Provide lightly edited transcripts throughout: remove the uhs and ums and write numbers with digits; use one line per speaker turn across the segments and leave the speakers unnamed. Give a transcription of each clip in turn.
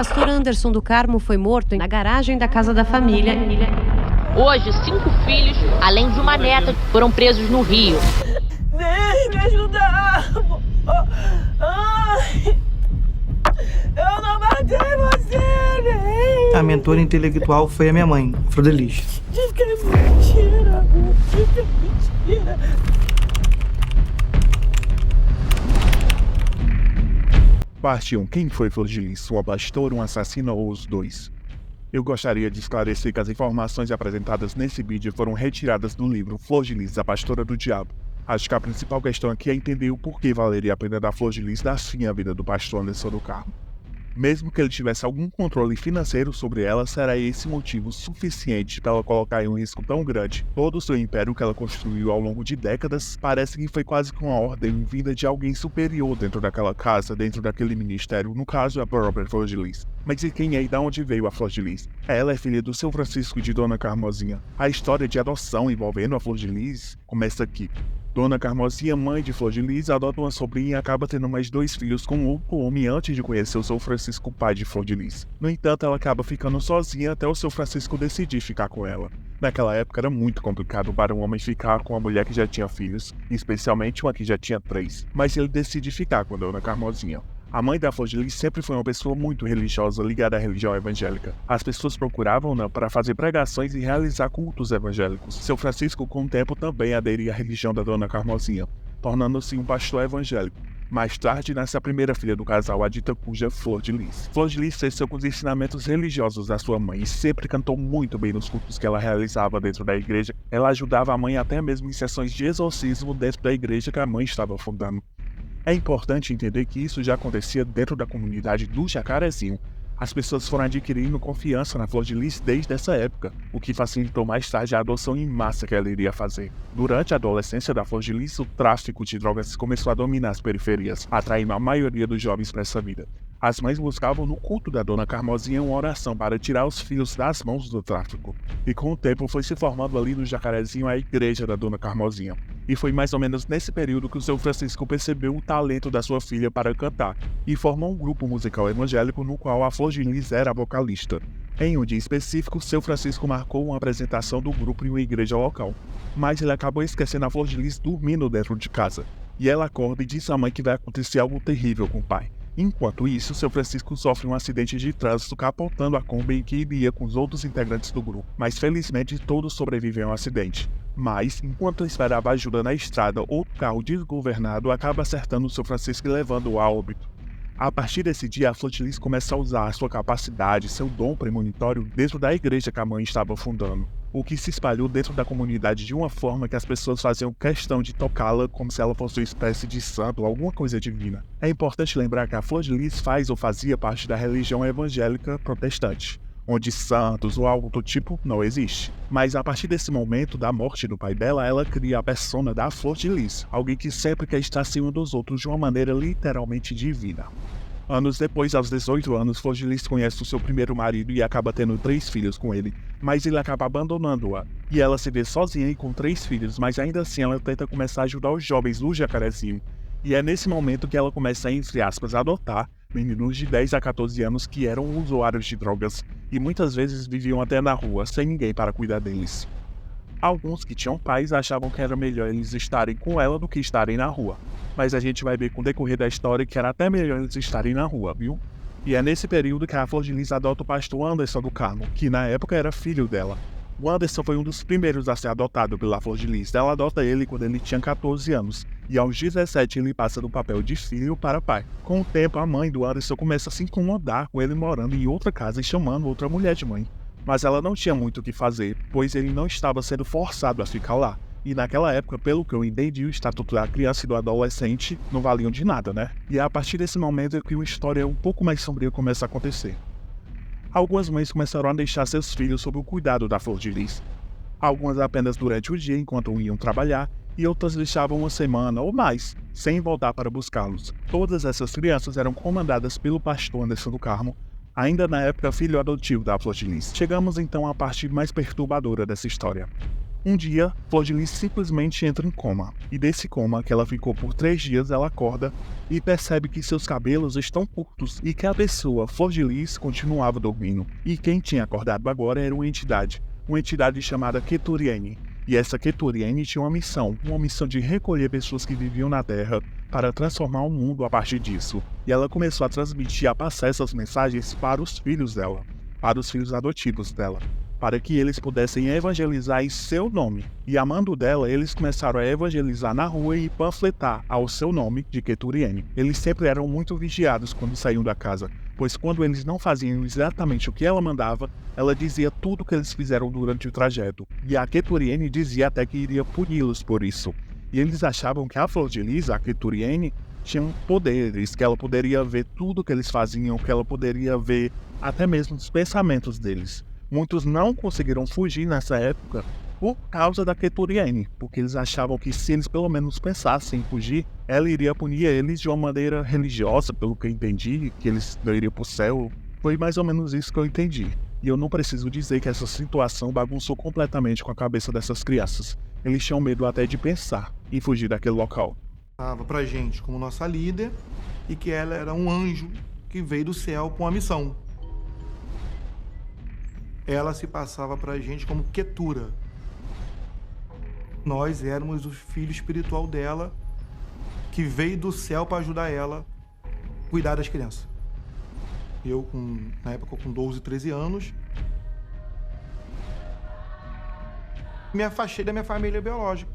pastor Anderson do Carmo foi morto na garagem da casa da família.
Hoje, 5 filhos, além de uma neta, foram presos no Rio.
Vem me ajudar! Ai, eu não matei você, nem!
A mentora intelectual foi a minha mãe, Flordelis.
Diz que é mentira! Diz que é mentira!
Parte 1. Quem foi Flordelis? Uma pastora, um assassino ou os dois? Eu gostaria de esclarecer que as informações apresentadas nesse vídeo foram retiradas do livro Flordelis, a Pastora do Diabo. Acho que a principal questão aqui é entender o porquê valeria a pena da Flordelis dar fim à vida do pastor Anderson do Carmo. Mesmo que ele tivesse algum controle financeiro sobre ela, será esse motivo suficiente para ela colocar em um risco tão grande todo o seu império que ela construiu ao longo de décadas? Parece que foi quase que uma ordem vinda de alguém superior dentro daquela casa, dentro daquele ministério, no caso a própria Flordelis. Mas e quem é e de onde veio a Flordelis? Ela é filha do seu Francisco e de Dona Carmozinha. A história de adoção envolvendo a Flordelis começa aqui. Dona Carmozinha, mãe de Flordelis, adota uma sobrinha e acaba tendo mais 2 filhos com outro homem antes de conhecer o seu Francisco, pai de Flordelis. No entanto, ela acaba ficando sozinha até o seu Francisco decidir ficar com ela. Naquela época era muito complicado para um homem ficar com uma mulher que já tinha filhos, especialmente uma que já tinha 3, mas ele decide ficar com a Dona Carmozinha. A mãe da Flordelis sempre foi uma pessoa muito religiosa, ligada à religião evangélica. As pessoas procuravam-na para fazer pregações e realizar cultos evangélicos. Seu Francisco, com o tempo, também aderia à religião da Dona Carmozinha, tornando-se um pastor evangélico. Mais tarde, nasce a primeira filha do casal, a dita cuja Flordelis. Flordelis cresceu com os ensinamentos religiosos da sua mãe e sempre cantou muito bem nos cultos que ela realizava dentro da igreja. Ela ajudava a mãe até mesmo em sessões de exorcismo dentro da igreja que a mãe estava fundando. É importante entender que isso já acontecia dentro da comunidade do Jacarezinho. As pessoas foram adquirindo confiança na Flordelis desde essa época, o que facilitou mais tarde a adoção em massa que ela iria fazer. Durante a adolescência da Flordelis, o tráfico de drogas começou a dominar as periferias, atraindo a maioria dos jovens para essa vida. As mães buscavam no culto da Dona Carmozinha uma oração para tirar os filhos das mãos do tráfico. E com o tempo foi se formando ali no Jacarezinho a igreja da Dona Carmozinha. E foi mais ou menos nesse período que o seu Francisco percebeu o talento da sua filha para cantar e formou um grupo musical evangélico no qual a Flordelis era a vocalista. Em um dia específico, seu Francisco marcou uma apresentação do grupo em uma igreja local, mas ele acabou esquecendo a Flordelis dormindo dentro de casa. E ela acorda e diz à mãe que vai acontecer algo terrível com o pai. Enquanto isso, seu Francisco sofre um acidente de trânsito capotando a Kombi em que iria com os outros integrantes do grupo, mas felizmente todos sobrevivem ao acidente. Mas, enquanto esperava ajuda na estrada, outro carro desgovernado acaba acertando seu Francisco e levando-o a óbito. A partir desse dia, a Flordelis começa a usar a sua capacidade, seu dom premonitório dentro da igreja que a mãe estava fundando, o que se espalhou dentro da comunidade de uma forma que as pessoas faziam questão de tocá-la como se ela fosse uma espécie de santo ou alguma coisa divina. É importante lembrar que a Flordelis faz ou fazia parte da religião evangélica protestante, onde santos ou algo do tipo não existe. Mas a partir desse momento da morte do pai dela, ela cria a persona da Flordelis, alguém que sempre quer estar acima dos outros de uma maneira literalmente divina. Anos depois, aos 18 anos, Flordelis conhece o seu primeiro marido e acaba tendo 3 filhos com ele, mas ele acaba abandonando-a. E ela se vê sozinha e com 3 filhos, mas ainda assim ela tenta começar a ajudar os jovens do Jacarezinho. E é nesse momento que ela começa a, entre aspas, adotar meninos de 10 a 14 anos que eram usuários de drogas e muitas vezes viviam até na rua, sem ninguém para cuidar deles. Alguns que tinham pais achavam que era melhor eles estarem com ela do que estarem na rua. Mas a gente vai ver com o decorrer da história que era até melhor eles estarem na rua, viu? E é nesse período que a Flordelis adota o pastor Anderson do Carmo, que na época era filho dela. O Anderson foi um dos primeiros a ser adotado pela Flordelis. Ela adota ele quando ele tinha 14 anos, e aos 17 ele passa do papel de filho para pai. Com o tempo, a mãe do Anderson começa a se incomodar com ele morando em outra casa e chamando outra mulher de mãe. Mas ela não tinha muito o que fazer, pois ele não estava sendo forçado a ficar lá. E naquela época, pelo que eu entendi, o estatuto da criança e do adolescente não valiam de nada, né? E é a partir desse momento é que uma história um pouco mais sombria começa a acontecer. Algumas mães começaram a deixar seus filhos sob o cuidado da Flordelis. Algumas apenas durante o dia enquanto iam trabalhar, e outras deixavam uma semana ou mais, sem voltar para buscá-los. Todas essas crianças eram comandadas pelo pastor Anderson do Carmo, ainda na época filho adotivo da Flordelis. Chegamos então à parte mais perturbadora dessa história. Um dia, Flor de Lis simplesmente entra em coma, e desse coma que ela ficou por 3 dias, ela acorda e percebe que seus cabelos estão curtos e que a pessoa, Flor de Lis, continuava dormindo. E quem tinha acordado agora era uma entidade chamada Keturiene. E essa Keturiene tinha uma missão de recolher pessoas que viviam na Terra para transformar o mundo a partir disso. E ela começou a transmitir, a passar essas mensagens para os filhos dela, para os filhos adotivos dela, para que eles pudessem evangelizar em seu nome. E a mando dela, eles começaram a evangelizar na rua e panfletar ao seu nome de Keturiene. Eles sempre eram muito vigiados quando saíam da casa, pois quando eles não faziam exatamente o que ela mandava, ela dizia tudo o que eles fizeram durante o trajeto. E a Keturiene dizia até que iria puni-los por isso. E eles achavam que a Flor de Lis, a Keturiene, tinha poderes, que ela poderia ver tudo o que eles faziam, que ela poderia ver até mesmo os pensamentos deles. Muitos não conseguiram fugir nessa época por causa da Keturiene, porque eles achavam que se eles pelo menos pensassem em fugir, ela iria punir eles de uma maneira religiosa, pelo que eu entendi, que eles não iriam pro céu. Foi mais ou menos isso que eu entendi. E eu não preciso dizer que essa situação bagunçou completamente com a cabeça dessas crianças. Eles tinham medo até de pensar em fugir daquele local.
Falava pra gente como nossa líder e que ela era um anjo que veio do céu com uma missão. Ela se passava pra gente como Ketura. Nós éramos o filho espiritual dela, que veio do céu para ajudar ela a cuidar das crianças. Eu, na época, com 12, 13 anos, me afastei da minha família biológica,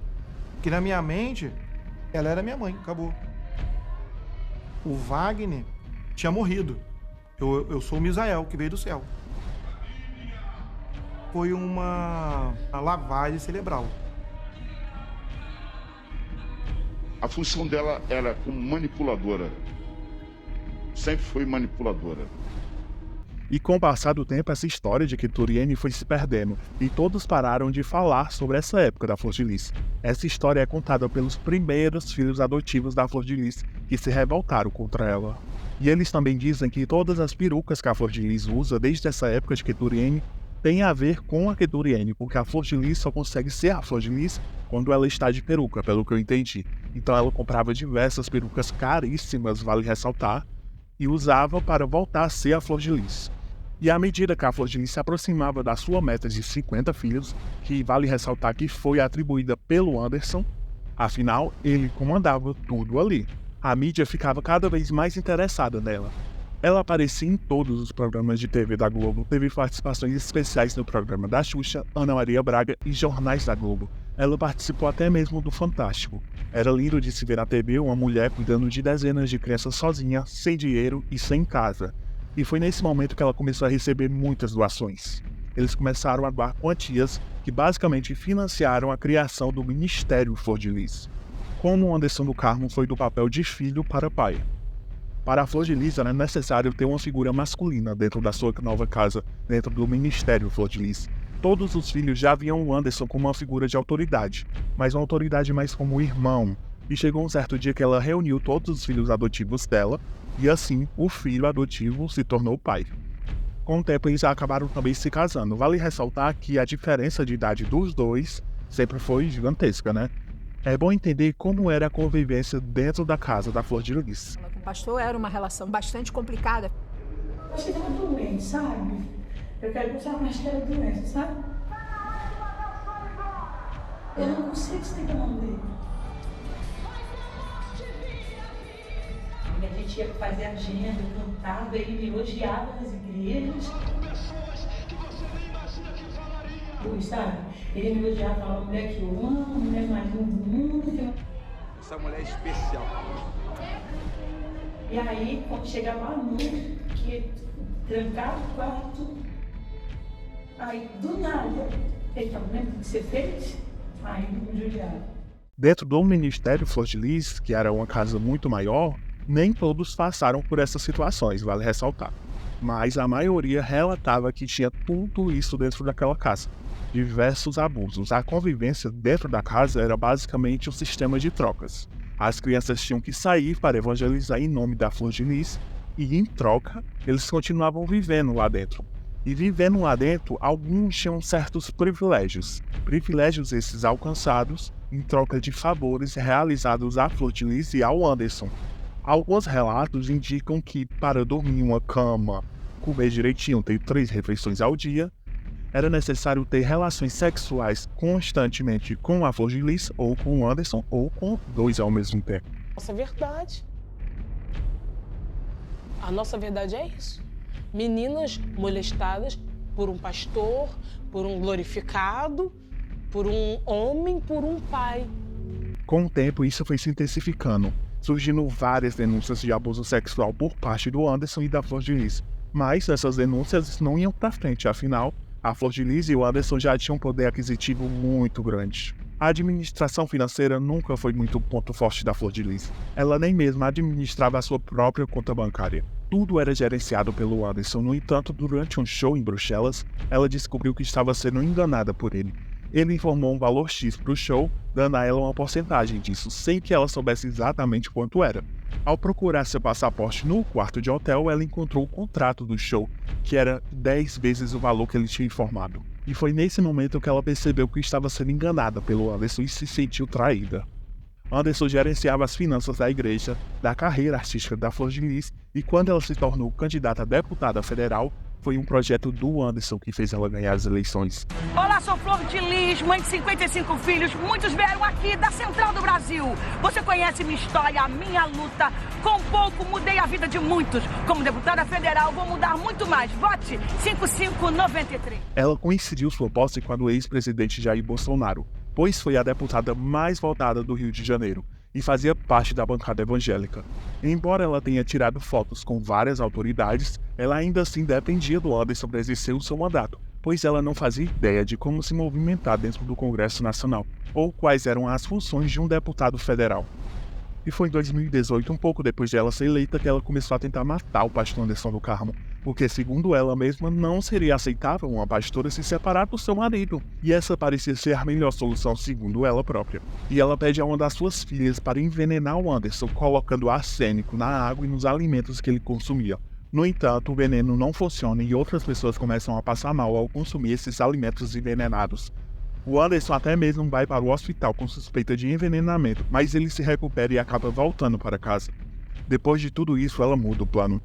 que na minha mente, ela era minha mãe, acabou. O Wagner tinha morrido. Eu sou o Misael, que veio do céu. Foi uma lavagem cerebral.
A função dela era como manipuladora. Sempre foi manipuladora.
E com o passar do tempo, essa história de Keturiene foi se perdendo, e todos pararam de falar sobre essa época da Flor de Lis. Essa história é contada pelos primeiros filhos adotivos da Flor de Lis, que se revoltaram contra ela. E eles também dizem que todas as perucas que a Flor de Lis usa desde essa época de Keturiene tem a ver com a Keturiene, porque a Flor de Lis só consegue ser a Flor de Lis quando ela está de peruca, pelo que eu entendi. Então ela comprava diversas perucas caríssimas, vale ressaltar, e usava para voltar a ser a Flor de Lis. E à medida que a Flor de Lis se aproximava da sua meta de 50 filhos, que vale ressaltar que foi atribuída pelo Anderson, afinal, ele comandava tudo ali. A mídia ficava cada vez mais interessada nela. Ela aparecia em todos os programas de TV da Globo, teve participações especiais no programa da Xuxa, Ana Maria Braga e jornais da Globo. Ela participou até mesmo do Fantástico. Era lindo de se ver na TV uma mulher cuidando de dezenas de crianças sozinha, sem dinheiro e sem casa. E foi nesse momento que ela começou a receber muitas doações. Eles começaram a doar quantias que basicamente financiaram a criação do Ministério Flor de Lis. Como Anderson do Carmo foi do papel de filho para pai. Para a Flor de Lis era necessário ter uma figura masculina dentro da sua nova casa, dentro do Ministério Flor de Lis. Todos os filhos já viam o Anderson como uma figura de autoridade, mas uma autoridade mais como irmão. E chegou um certo dia que ela reuniu todos os filhos adotivos dela, e assim o filho adotivo se tornou pai. Com o tempo eles acabaram também se casando. Vale ressaltar que a diferença de idade dos dois sempre foi gigantesca, né? É bom entender como era a convivência dentro da casa da Flor de Lis.
Com o pastor era uma relação bastante complicada.
Você tá doente, sabe? Eu quero que você mais que era doença, sabe? Eu não consigo sair do nome dele. A gente ia fazer agenda, cantava, ele me elogiava nas igrejas. Sabe? Ele me elogiava, falava, mulher que eu amo, mulher mais linda do mundo.
Essa mulher é especial.
E aí, quando chegava a noite, que trancava o quarto, aí do nada, ele falou, lembra o que você fez? Aí me judiava.
Dentro do Ministério Flor de Lis, que era uma casa muito maior, nem todos passaram por essas situações, vale ressaltar. Mas a maioria relatava que tinha tudo isso dentro daquela casa. Diversos abusos. A convivência dentro da casa era basicamente um sistema de trocas. As crianças tinham que sair para evangelizar em nome da Flor de Lis e, em troca, eles continuavam vivendo lá dentro. E vivendo lá dentro, alguns tinham certos privilégios. Privilégios esses alcançados em troca de favores realizados à Flor de Lis e ao Anderson. Alguns relatos indicam que para dormir em uma cama, comer direitinho, ter 3 refeições ao dia, era necessário ter relações sexuais constantemente com a Flor de Lis, ou com o Anderson, ou com 2 ao mesmo tempo.
Nossa verdade. A nossa verdade é isso. Meninas molestadas por um pastor, por um glorificado, por um homem, por um pai.
Com o tempo, isso foi se intensificando, surgindo várias denúncias de abuso sexual por parte do Anderson e da Flor de Lis. Mas essas denúncias não iam pra frente, afinal, a Flor de Lis e o Anderson já tinham um poder aquisitivo muito grande. A administração financeira nunca foi muito o ponto forte da Flor de Lis. Ela nem mesmo administrava a sua própria conta bancária. Tudo era gerenciado pelo Anderson. No entanto, durante um show em Bruxelas, ela descobriu que estava sendo enganada por ele. Ele informou um valor X para o show, dando a ela uma porcentagem disso, sem que ela soubesse exatamente quanto era. Ao procurar seu passaporte no quarto de hotel, ela encontrou o contrato do show, que era 10 vezes o valor que ele tinha informado. E foi nesse momento que ela percebeu que estava sendo enganada pelo Anderson e se sentiu traída. Anderson gerenciava as finanças da igreja, da carreira artística da Flor de Lis, e quando ela se tornou candidata a deputada federal, foi um projeto do Anderson que fez ela ganhar as eleições.
Olá, sou Flor de Lis, mãe de 55 filhos, muitos vieram aqui da Central do Brasil. Você conhece minha história, a minha luta. Com pouco mudei a vida de muitos. Como deputada federal, vou mudar muito mais. Vote 5593.
Ela coincidiu sua posse com a do ex-presidente Jair Bolsonaro, pois foi a deputada mais votada do Rio de Janeiro e fazia parte da bancada evangélica. Embora ela tenha tirado fotos com várias autoridades, ela ainda assim dependia do Anderson para exercer o seu mandato, pois ela não fazia ideia de como se movimentar dentro do Congresso Nacional, ou quais eram as funções de um deputado federal. E foi em 2018, um pouco depois de ela ser eleita, que ela começou a tentar matar o pastor Anderson do Carmo, porque, segundo ela mesma, não seria aceitável uma pastora se separar do seu marido. E essa parecia ser a melhor solução, segundo ela própria. E ela pede a uma das suas filhas para envenenar o Anderson, colocando arsênico na água e nos alimentos que ele consumia. No entanto, o veneno não funciona e outras pessoas começam a passar mal ao consumir esses alimentos envenenados. O Anderson até mesmo vai para o hospital com suspeita de envenenamento, mas ele se recupera e acaba voltando para casa. Depois de tudo isso, ela muda o plano.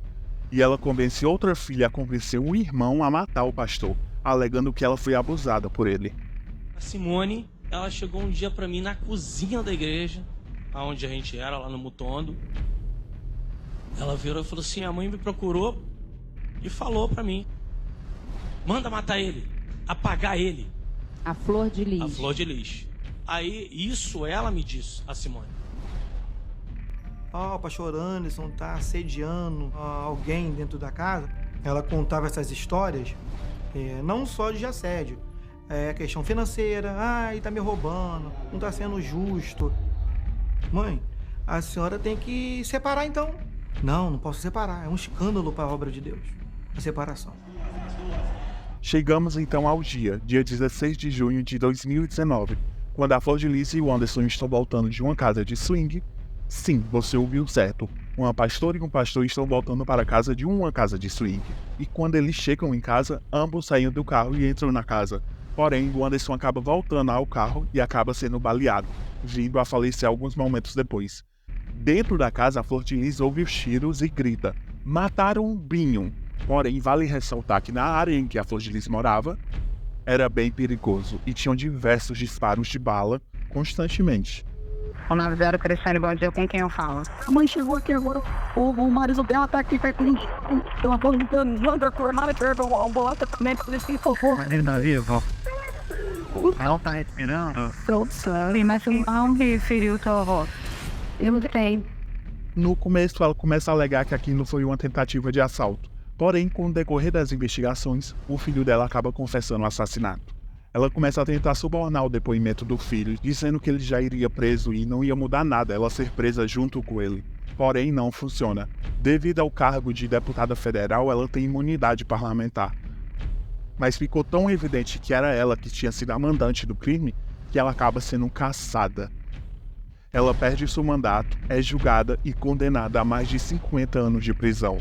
E ela convence outra filha a convencer o irmão a matar o pastor, alegando que ela foi abusada por ele.
A Simone, ela chegou um dia para mim na cozinha da igreja, aonde a gente era, lá no Mutondo. Ela virou e falou assim, a mãe me procurou e falou para mim, manda matar ele, apagar ele.
A Flor de Lis.
A Flor de Lis. Aí, isso ela me disse, a Simone.
O pastor Anderson tá assediando alguém dentro da casa. Ela contava essas histórias, não só de assédio, questão financeira, ele tá me roubando, não tá sendo justo. Mãe, a senhora tem que separar então. Não posso separar, é um escândalo para a obra de Deus, a separação.
Chegamos então ao dia 16 de junho de 2019, quando a Flor de Lis e o Anderson estão voltando de uma casa de swing. Sim, você ouviu certo. Uma pastora e um pastor estão voltando para a casa de uma casa de swing. E quando eles chegam em casa, ambos saem do carro e entram na casa. Porém, o Anderson acaba voltando ao carro e acaba sendo baleado, vindo a falecer alguns momentos depois. Dentro da casa, a Flor de Lis ouve os tiros e grita, mataram um Binho. Porém, vale ressaltar que na área em que a Flor de Lis morava, era bem perigoso e tinham diversos disparos de bala constantemente.
Quando elas vieram crescendo, bom dia, com quem eu falo? A mãe chegou aqui agora, o marido dela tá aqui perto de mim. Eu vou andando por nada, eu ambulância também, por isso que socorro. Mas ele tá vivo? Ela tá respirando? Sim, mas não referiu seu avô. Eu não sei.
No começo, ela começa a alegar que aquilo foi uma tentativa de assalto. Porém, com o decorrer das investigações, o filho dela acaba confessando o assassinato. Ela começa a tentar subornar o depoimento do filho, dizendo que ele já iria preso e não ia mudar nada ela ser presa junto com ele. Porém, não funciona. Devido ao cargo de deputada federal, ela tem imunidade parlamentar. Mas ficou tão evidente que era ela que tinha sido a mandante do crime, que ela acaba sendo caçada. Ela perde seu mandato, é julgada e condenada a mais de 50 anos de prisão.